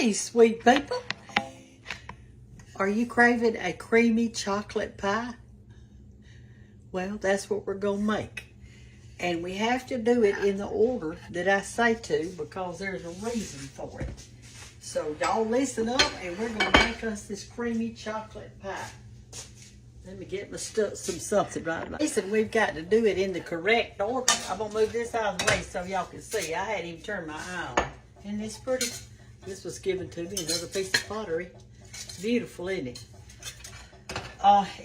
Hey, sweet people. Are you craving a creamy chocolate pie? Well, that's what we're going to make. And we have to do it in the order that I say to because there's a reason for it. So y'all listen up and we're going to make us this creamy chocolate pie. Let me get my something right now. Listen, we've got to do it in the correct order. I'm going to move this out of the way so y'all can see. I hadn't even turned my eye on. Isn't this pretty? This was given to me, another piece of pottery. Beautiful, isn't it?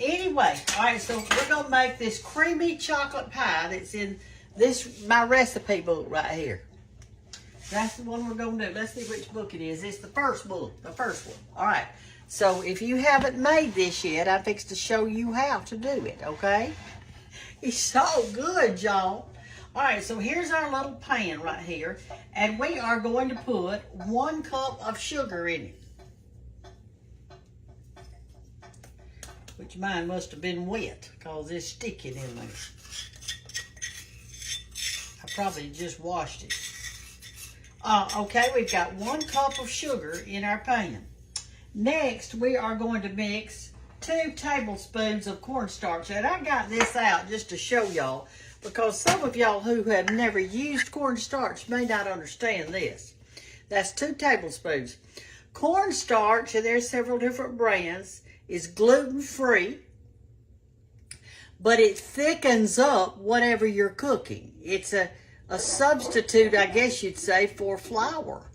Anyway, all right, so we're going to make this creamy chocolate pie that's in my recipe book right here. That's the one we're going to do. Let's see which book it is. It's the first book, the first one. All right. So if you haven't made this yet, I'm fixing to show you how to do it, okay? It's so good, y'all. All right, so here's our little pan right here. And we are going to put 1 cup of sugar in it. Which mine must have been wet because it's sticking in there. I probably just washed it. Okay, we've got 1 cup of sugar in our pan. Next, we are going to mix 2 tablespoons of cornstarch. And I got this out just to show y'all because some of y'all who have never used cornstarch may not understand this. That's 2 tablespoons. Cornstarch, and there's several different brands, is gluten-free, but it thickens up whatever you're cooking. It's a substitute, I guess you'd say, for flour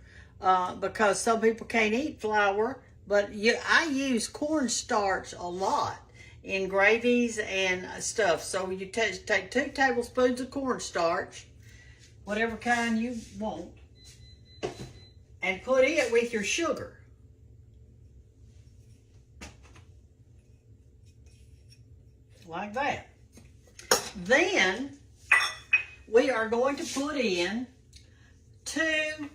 because some people can't eat flour. But I use cornstarch a lot in gravies and stuff. So you take 2 tablespoons of cornstarch, whatever kind you want, and put it with your sugar. Like that. Then we are going to put in 3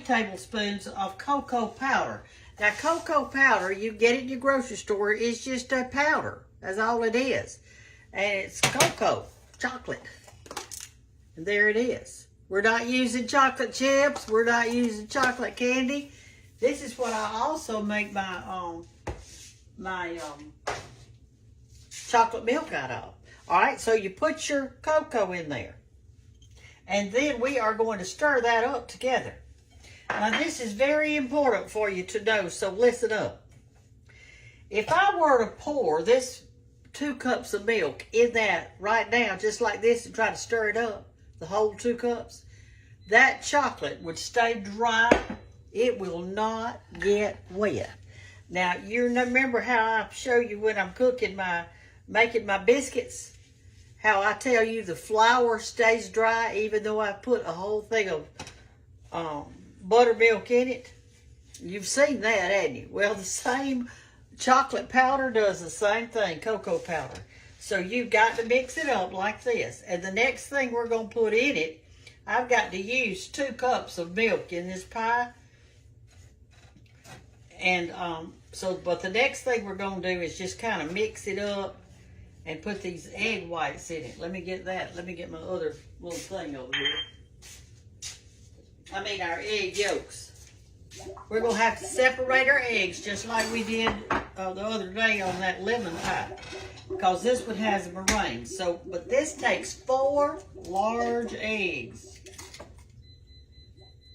tablespoons of cocoa powder. Now, cocoa powder, you get it in your grocery store, it's just a powder. That's all it is. And it's cocoa, chocolate. And there it is. We're not using chocolate chips. We're not using chocolate candy. This is what I also make my chocolate milk out of. All right, so you put your cocoa in there. And then we are going to stir that up together. Now, this is very important for you to know, so listen up. If I were to pour this 2 cups of milk in that right now, just like this, and try to stir it up, the whole 2 cups, that chocolate would stay dry. It will not get wet. Now, you remember how I show you when I'm making my biscuits, how I tell you the flour stays dry even though I put a whole thing of buttermilk in it? You've seen that, haven't you? Well, the same chocolate powder does the same thing, cocoa powder. So you've got to mix it up like this. And the next thing we're going to put in it, I've got to use 2 cups of milk in this pie. And but the next thing we're going to do is just kind of mix it up and put these egg whites in it. Let me get that. Let me get my other little thing over here. Our egg yolks. We're going to have to separate our eggs just like we did the other day on that lemon pie. Because this one has a meringue. But this takes 4 large eggs.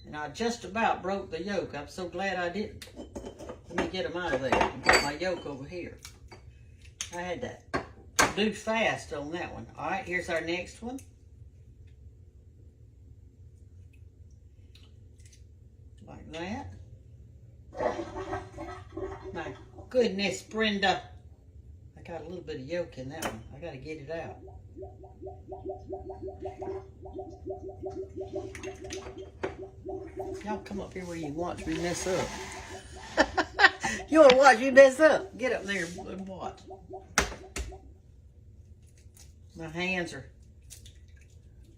And I just about broke the yolk. I'm so glad I didn't. Let me get them out of there and put my yolk over here. I had to do fast on that one. All right, here's our next one. Like that. My goodness, Brenda. I got a little bit of yolk in that one. I got to get it out. Y'all come up here where you watch me mess up. You want to watch me mess up? Get up there and watch. My hands are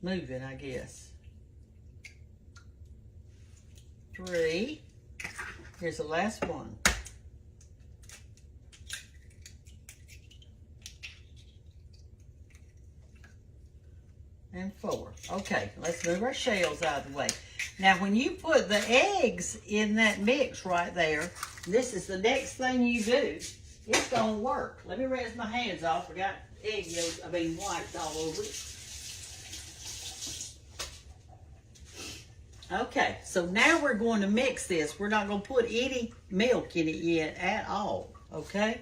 moving, I guess. 3. Here's the last one. And 4. Okay, let's move our shells out of the way. Now, when you put the eggs in that mix right there, this is the next thing you do. It's gonna work. Let me rinse my hands off. I got egg yolk, whites all over it. Okay, so now we're going to mix this. We're not going to put any milk in it yet at all, okay?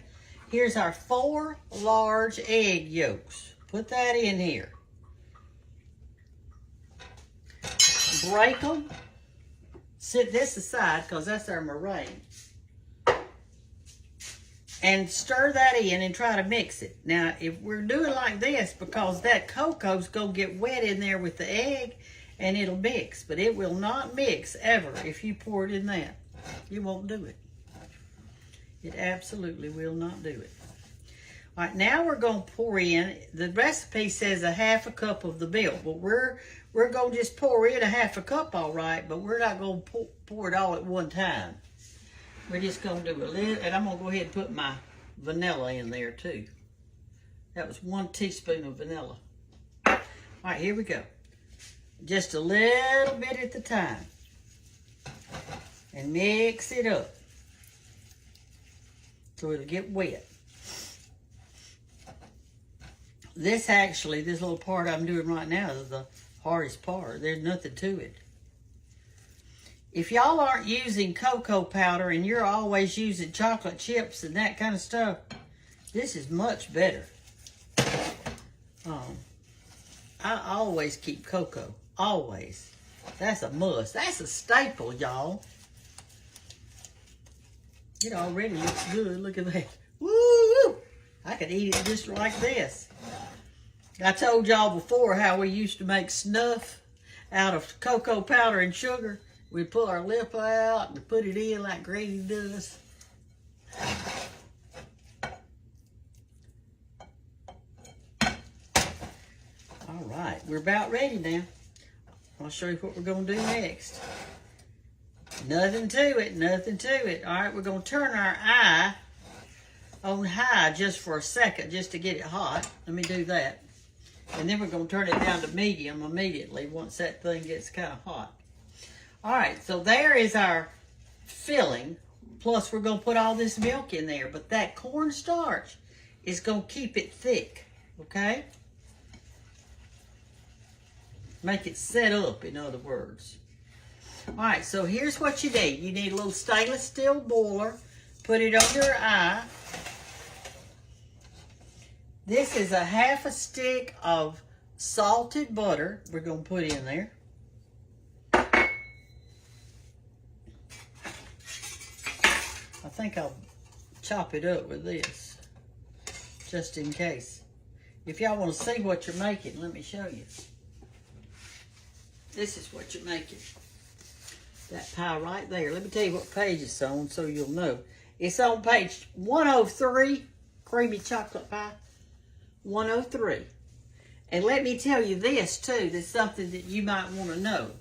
Here's our 4 large egg yolks. Put that in here. Break them. Set this aside because that's our meringue. And stir that in and try to mix it. Now, if we're doing like this, because that cocoa's going to get wet in there with the egg, and it'll mix, but it will not mix ever if you pour it in that. You won't do it. It absolutely will not do it. All right, now we're going to pour in, the recipe says a 1/2 cup of the milk, but we're going to just pour in a 1/2 cup, all right, but we're not going to pour it all at one time. We're just going to do a little, and I'm going to go ahead and put my vanilla in there too. That was 1 teaspoon of vanilla. All right, here we go. Just a little bit at the time. And mix it up so it'll get wet. This little part I'm doing right now is the hardest part. There's nothing to it. If y'all aren't using cocoa powder and you're always using chocolate chips and that kind of stuff, this is much better. I always keep cocoa. Always. That's a must. That's a staple, y'all. It already looks good. Look at that. Woo! I could eat it just like this. I told y'all before how we used to make snuff out of cocoa powder and sugar. We'd pull our lip out and put it in like Granny does. All right, we're about ready now. I'll show you what we're going to do next. Nothing to it, nothing to it. All right, we're going to turn our eye on high just for a second, just to get it hot. Let me do that. And then we're going to turn it down to medium immediately once that thing gets kind of hot. All right, so there is our filling. Plus, we're going to put all this milk in there. But that cornstarch is going to keep it thick, okay? Make it set up, in other words. All right, so here's what you need. You need a little stainless steel boiler. Put it on your eye. This is a 1/2 stick of salted butter we're going to put in there. I think I'll chop it up with this, just in case. If y'all want to see what you're making, let me show you. This is what you're making. That pie right there. Let me tell you what page it's on so you'll know. It's on page 103, creamy chocolate pie. 103. And let me tell you this too, that's something that you might want to know.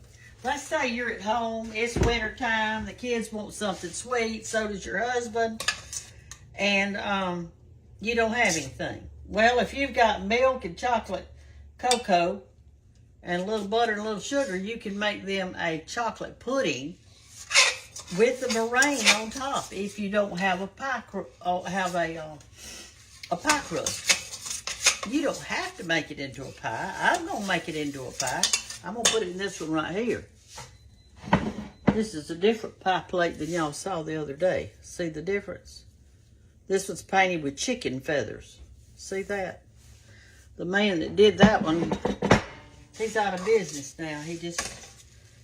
Let's say you're at home, it's winter time, the kids want something sweet, so does your husband, and you don't have anything. Well, if you've got milk and chocolate cocoa and a little butter and a little sugar, you can make them a chocolate pudding with the meringue on top if you don't have a pie crust. You don't have to make it into a pie. I'm going to make it into a pie. I'm going to put it in this one right here. This is a different pie plate than y'all saw the other day. See the difference? This one's painted with chicken feathers. See that? The man that did that one, he's out of business now. He just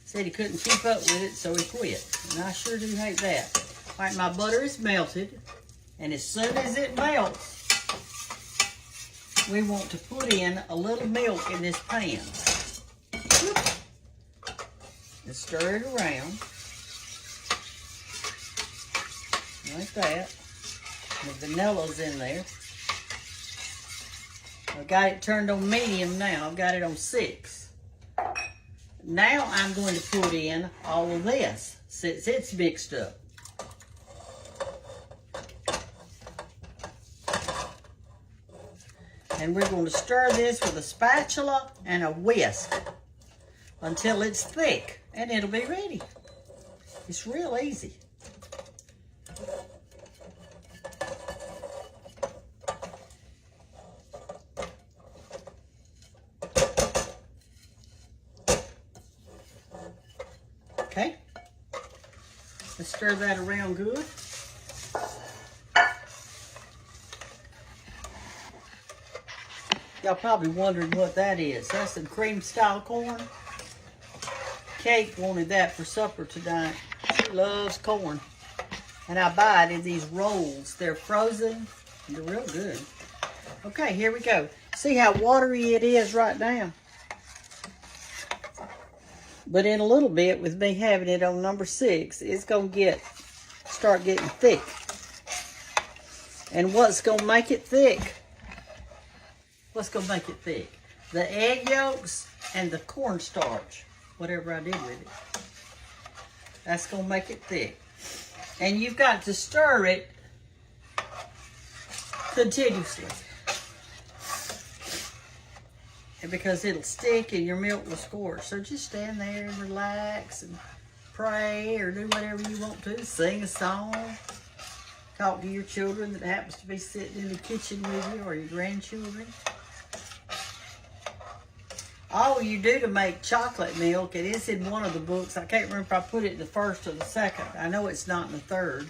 said he couldn't keep up with it, so he quit. And I sure do hate that. All right, my butter is melted. And as soon as it melts, we want to put in a little milk in this pan. And stir it around. Like that. The vanilla's in there. I've got it turned on medium now. I've got it on 6. Now I'm going to put in all of this since it's mixed up. And we're going to stir this with a spatula and a whisk. until it's thick, and it'll be ready. It's real easy. Okay, let's stir that around good. Y'all probably wondering what that is. That's some cream style corn. Kate wanted that for supper tonight. She loves corn. And I buy it in these rolls. They're frozen. They're real good. Okay, here we go. See how watery it is right now? But in a little bit, with me having it on number 6, it's going to start getting thick. And what's going to make it thick? What's going to make it thick? The egg yolks and the cornstarch, whatever I did with it. That's going to make it thick. And you've got to stir it continuously. And because it'll stick and your milk will scorch. So just stand there and relax and pray or do whatever you want to. Sing a song. Talk to your children that happens to be sitting in the kitchen with you or your grandchildren. All you do to make chocolate milk, and it's in one of the books. I can't remember if I put it in the first or the second. I know it's not in the third.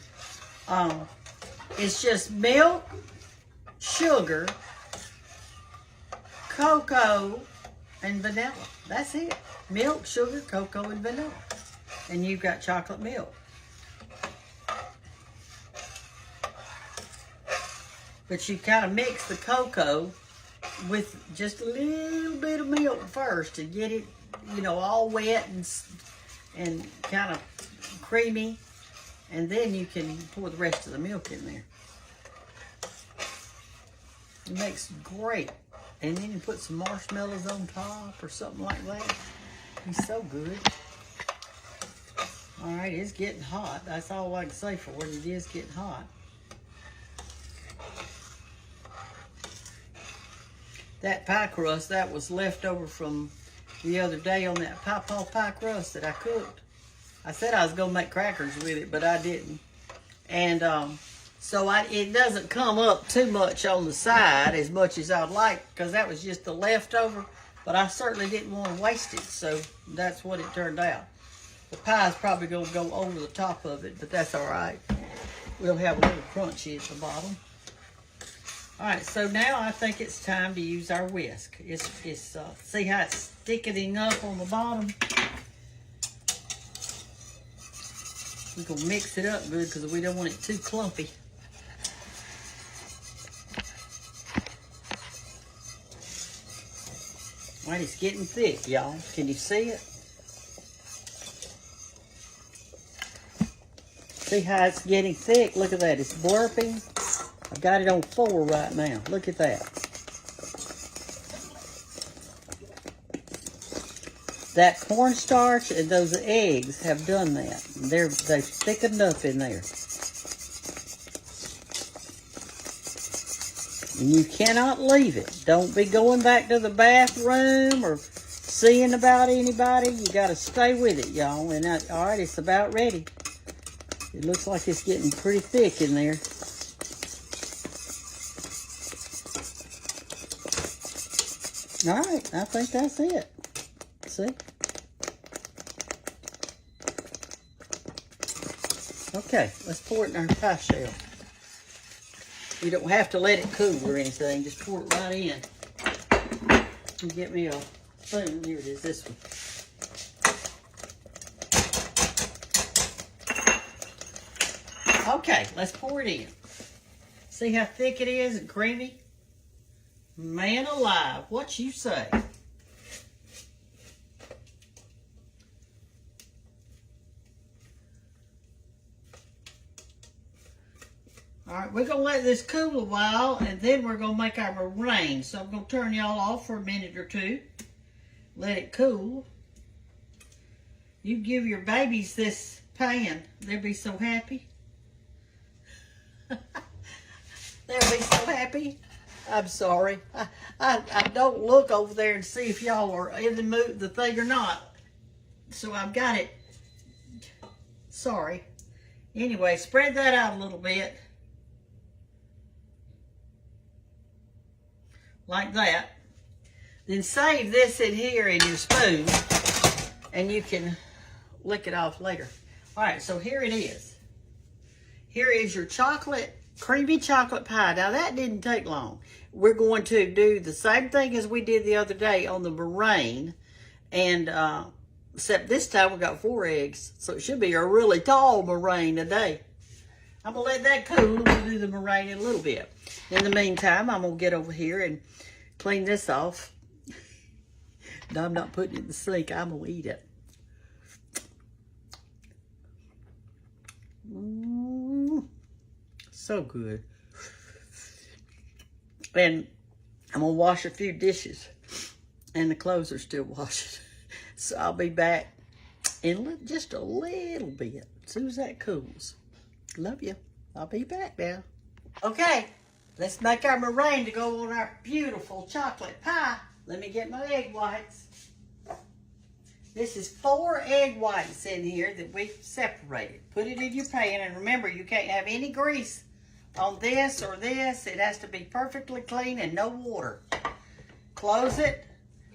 It's just milk, sugar, cocoa, and vanilla. That's it. Milk, sugar, cocoa, and vanilla. And you've got chocolate milk. But you kind of mix the cocoa with just a little bit of milk first to get it, you know, all wet and kind of creamy. And then you can pour the rest of the milk in there. It makes great. And then you put some marshmallows on top or something like that. It's so good. All right, it's getting hot. That's all I can say for it. It is getting hot. That pie crust, that was left over from the other day on that pie crust that I cooked. I said I was going to make crackers with it, but I didn't. And so it doesn't come up too much on the side as much as I'd like, because that was just the leftover. But I certainly didn't want to waste it, so that's what it turned out. The pie's probably going to go over the top of it, but that's all right. We'll have a little crunchy at the bottom. All right, so now I think it's time to use our whisk. See how it's thickening up on the bottom? We're gonna mix it up good because we don't want it too clumpy. All right, it's getting thick, y'all. Can you see it? See how it's getting thick? Look at that, it's blurping. I've got it on 4 right now. Look at that. That cornstarch and those eggs have done that. They've thickened up in there. And you cannot leave it. Don't be going back to the bathroom or seeing about anybody. You got to stay with it, y'all. And all right, it's about ready. It looks like it's getting pretty thick in there. All right, I think that's it. See? Okay, let's pour it in our pie shell. You don't have to let it cool or anything. Just pour it right in. And get me a spoon. Here it is, this one. Okay, let's pour it in. See how thick it is and creamy? Man alive, what you say? All right, we're going to let this cool a while, and then we're going to make our meringue. So I'm going to turn y'all off for a minute or two. Let it cool. You give your babies this pan. They'll be so happy. They'll be so happy. I'm sorry. I don't look over there and see if y'all are in the mood, the thing or not. So I've got it, sorry. Anyway, spread that out a little bit. Like that. Then save this in here in your spoon, and you can lick it off later. All right, so here it is. Here is your creamy chocolate pie. Now that didn't take long. We're going to do the same thing as we did the other day on the meringue, and except this time we got 4 eggs, so it should be a really tall meringue today. I'm gonna let that cool and we'll do the meringue in a little bit. In the meantime, I'm gonna get over here and clean this off. No, I'm not putting it in the sink. I'm gonna eat it. So good. And I'm gonna wash a few dishes, and the clothes are still washing. So I'll be back in just a little bit as soon as that cools. Love you. I'll be back now. Okay, let's make our meringue to go on our beautiful chocolate pie. Let me get my egg whites. This is 4 egg whites in here that we've separated. Put it in your pan, and remember, you can't have any grease on this or this. It has to be perfectly clean and no water. Close it,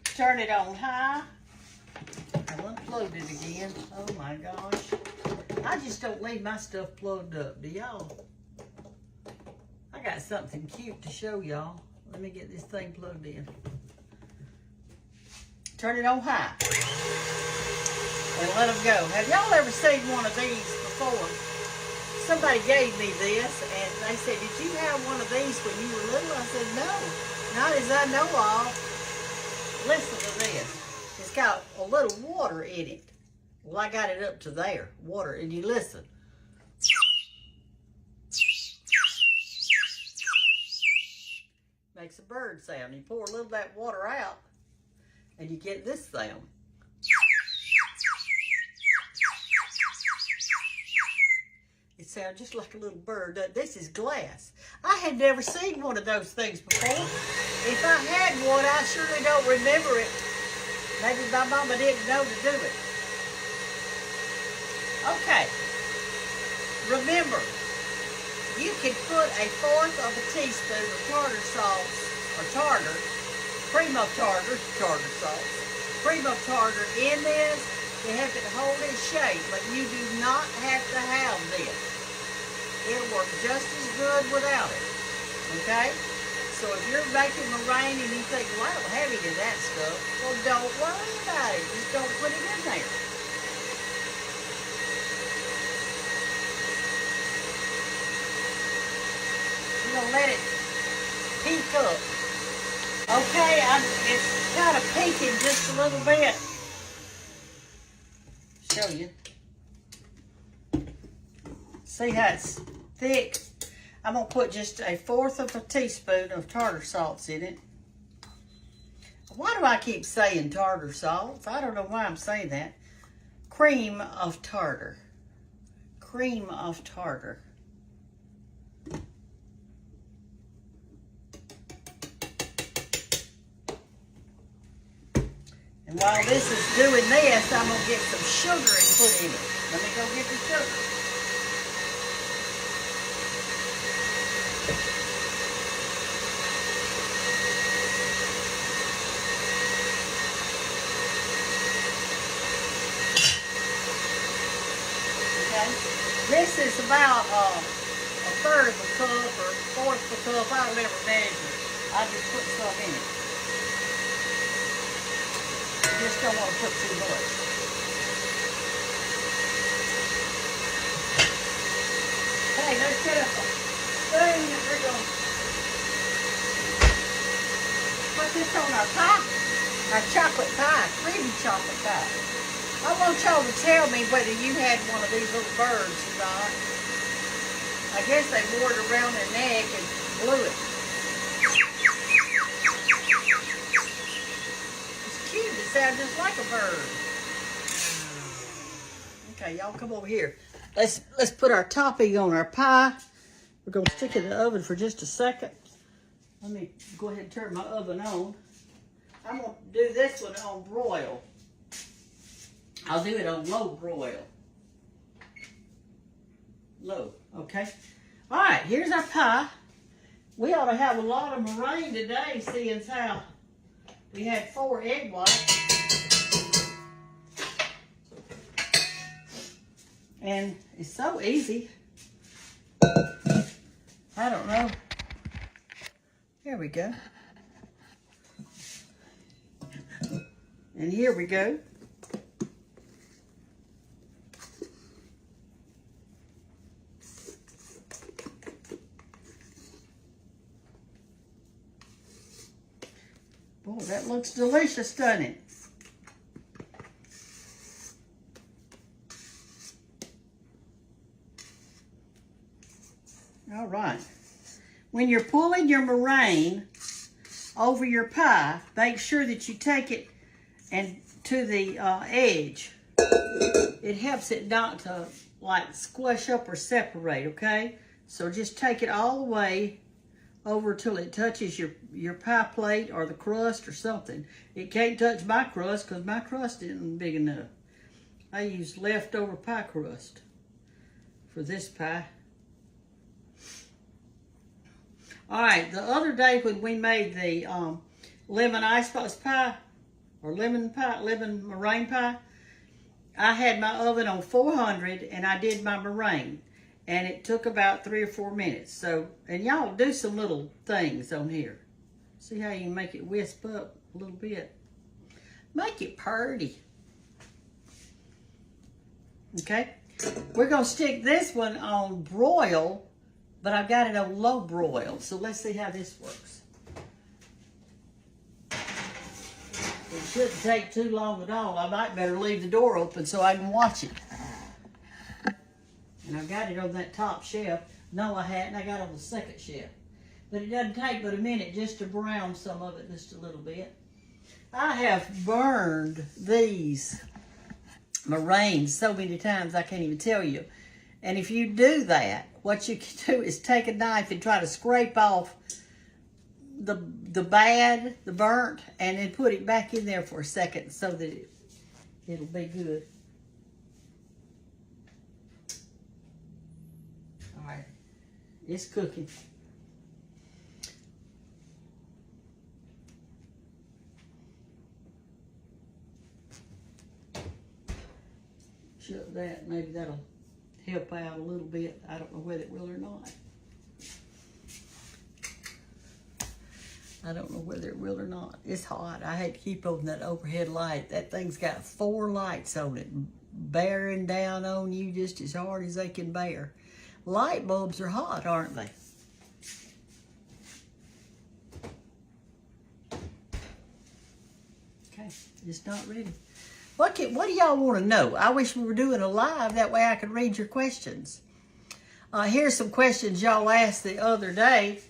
turn it on high. I'll unplug it again. Oh my gosh. I just don't leave my stuff plugged up, do y'all? I got something cute to show y'all. Let me get this thing plugged in. Turn it on high. And let them go. Have y'all ever seen one of these before? Somebody gave me this, and they said, did you have one of these when you were little? I said, no, not as I know of. Listen to this. It's got a little water in it. Well, I got it up to there, water, and you listen. Makes a bird sound. You pour a little of that water out, and you get this sound. It sounds just like a little bird. This is glass. I had never seen one of those things before. If I had one, I surely don't remember it. Maybe my mama didn't know to do it. Okay. Remember, you can put 1/4 of a teaspoon of tartar sauce, or tartar, cream of tartar, tartar sauce, cream of tartar in this to help it hold its shape, but you do not have to have this. It'll work just as good without it, okay? So if you're making meringue and you think, well, I don't have any of that stuff, well, don't worry about it. Just don't put it in there. You're going to let it peak up. Okay, it's kind of peaking just a little bit. Show you. See how it's thick? I'm going to put just 1/4 of a teaspoon of tartar sauce in it. Why do I keep saying tartar sauce? I don't know why I'm saying that. Cream of tartar. Cream of tartar. And while this is doing this, I'm going to get some sugar and put in it. Let me go get the sugar. Okay. This is about 1/3 of a cup or 1/4 of a cup. I don't ever measure. I just put some in it. You just don't want to put too much. Okay, let's get a spoon and we're going to put this on our pie, our chocolate pie, creamy chocolate pie. I want y'all to tell me whether you had one of these little birds or not. I guess they wore it around their neck and blew it. It sounds just like a bird. Okay, y'all come over here. Let's put our topping on our pie. We're gonna stick it in the oven for just a second. Let me go ahead and turn my oven on. I'm gonna do this one on broil. I'll do it on low broil. Low, okay? All right, here's our pie. We ought to have a lot of meringue today, seeing as how we had 4 egg whites. And it's so easy. I don't know. There we go. And here we go. Boy, that looks delicious, doesn't it? All right. When you're pulling your meringue over your pie, make sure that you take it and to the edge. It helps it not to like squash up or separate, okay? So just take it all the way over till it touches your pie plate or the crust or something. It can't touch my crust because my crust isn't big enough. I use leftover pie crust for this pie. All right, the other day when we made the lemon icebox pie, or lemon meringue pie, I had my oven on 400 and I did my meringue. And it took about 3 or 4 minutes. So, and y'all do some little things on here. See how you can make it wisp up a little bit. Make it pretty. Okay? We're going to stick this one on broil, but I've got it on low broil. So let's see how this works. It shouldn't take too long at all. I might better leave the door open so I can watch it. And I've got it on that top shelf. No, I hadn't. I got it on the second shelf. But it doesn't take but a minute just to brown some of it just a little bit. I have burned these meringues so many times I can't even tell you. And if you do that, what you can do is take a knife and try to scrape off the burnt, and then put it back in there for a second so that it'll be good. All right, it's cooking. Shut that, maybe that'll help out a little bit. I don't know whether it will or not. I don't know whether it will or not. It's hot. I hate to keep on that overhead light. That thing's got 4 lights on it, bearing down on you just as hard as they can bear. Light bulbs are hot, aren't they? Okay, it's not ready. What do y'all want to know? I wish we were doing a live. That way I could read your questions. Here's some questions y'all asked the other day.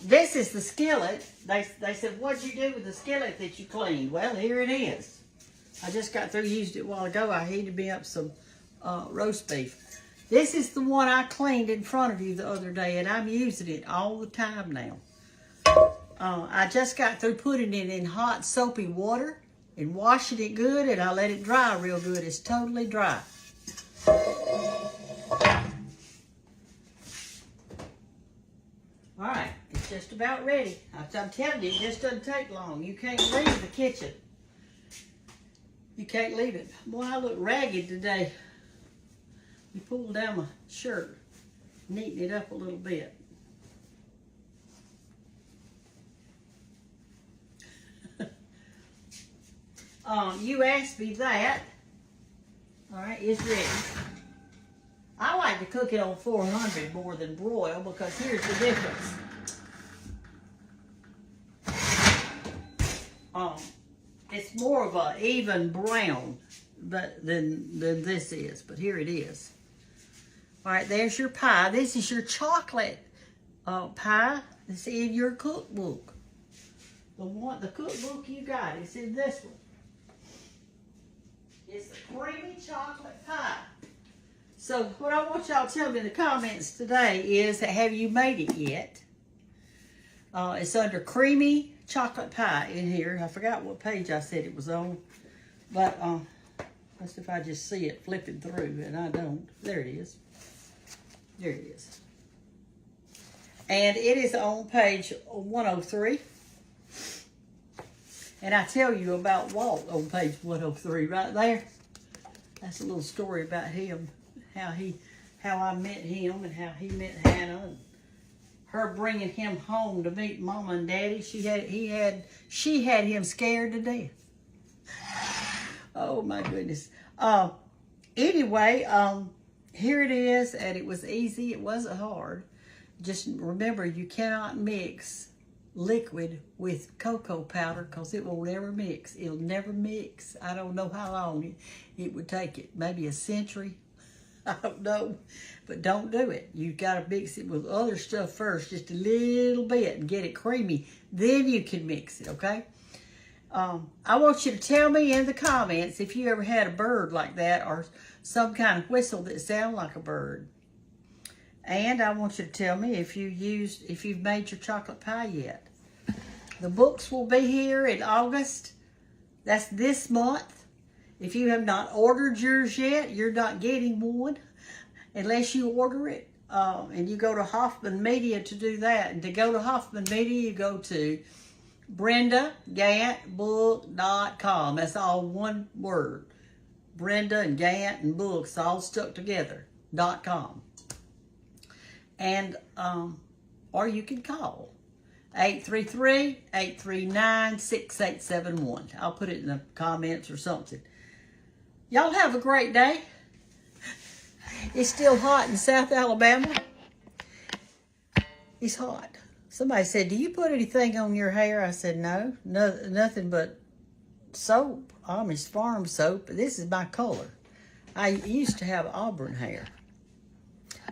This is the skillet. They said, what'd you do with the skillet that you cleaned? Well, here it is. I just got through, used it a while ago. I heated me up some roast beef. This is the one I cleaned in front of you the other day, and I'm using it all the time now. I just got through putting it in hot soapy water and washing it good, and I let it dry real good. It's totally dry. All right, it's just about ready. I'm telling you, it just doesn't take long. You can't leave the kitchen. You can't leave it. Boy, I look ragged today. You pull down my shirt, neaten it up a little bit. You asked me that. All right, it's ready. I like to cook it on 400 more than broil because here's the difference. It's more of an even brown than this is, but here it is. All right, there's your pie. This is your chocolate pie. It's in your cookbook. The cookbook you got, it's in this one. It's a creamy chocolate pie. So what I want y'all to tell me in the comments today is, have you made it yet? It's under creamy chocolate pie in here. I forgot what page I said it was on. But That's if I just see it flipping through, and I don't. There it is. There it is. And it is on page 103. And I tell you about Walt on page 103 right there. That's a little story about him, how I met him and how he met Hannah, and her bringing him home to meet Mama and Daddy. She had him scared to death. Oh my goodness. Anyway, here it is, and it was easy. It wasn't hard. Just remember, you cannot mix liquid with cocoa powder because it will never mix. It'll never mix. I don't know how long it would take it. Maybe a century. I don't know. But don't do it. You've got to mix it with other stuff first, just a little bit, and get it creamy. Then you can mix it, okay? I want you to tell me in the comments if you ever had a bird like that or some kind of whistle that sounded like a bird. And I want you to tell me if you've made your chocolate pie yet. The books will be here in August. That's this month. If you have not ordered yours yet, you're not getting one unless you order it. And you go to Hoffman Media to do that. And to go to Hoffman Media, you go to BrendaGanttBook.com. That's all one word. Brenda and Gantt and books all stuck together. .com. And, or you can call 833-839-6871. I'll put it in the comments or something. Y'all have a great day. It's still hot in South Alabama. It's hot. Somebody said, do you put anything on your hair? I said, no, nothing but soap, Amish farm soap. This is my color. I used to have auburn hair,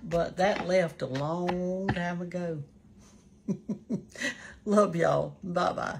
but that left a long time ago. Love y'all. Bye-bye.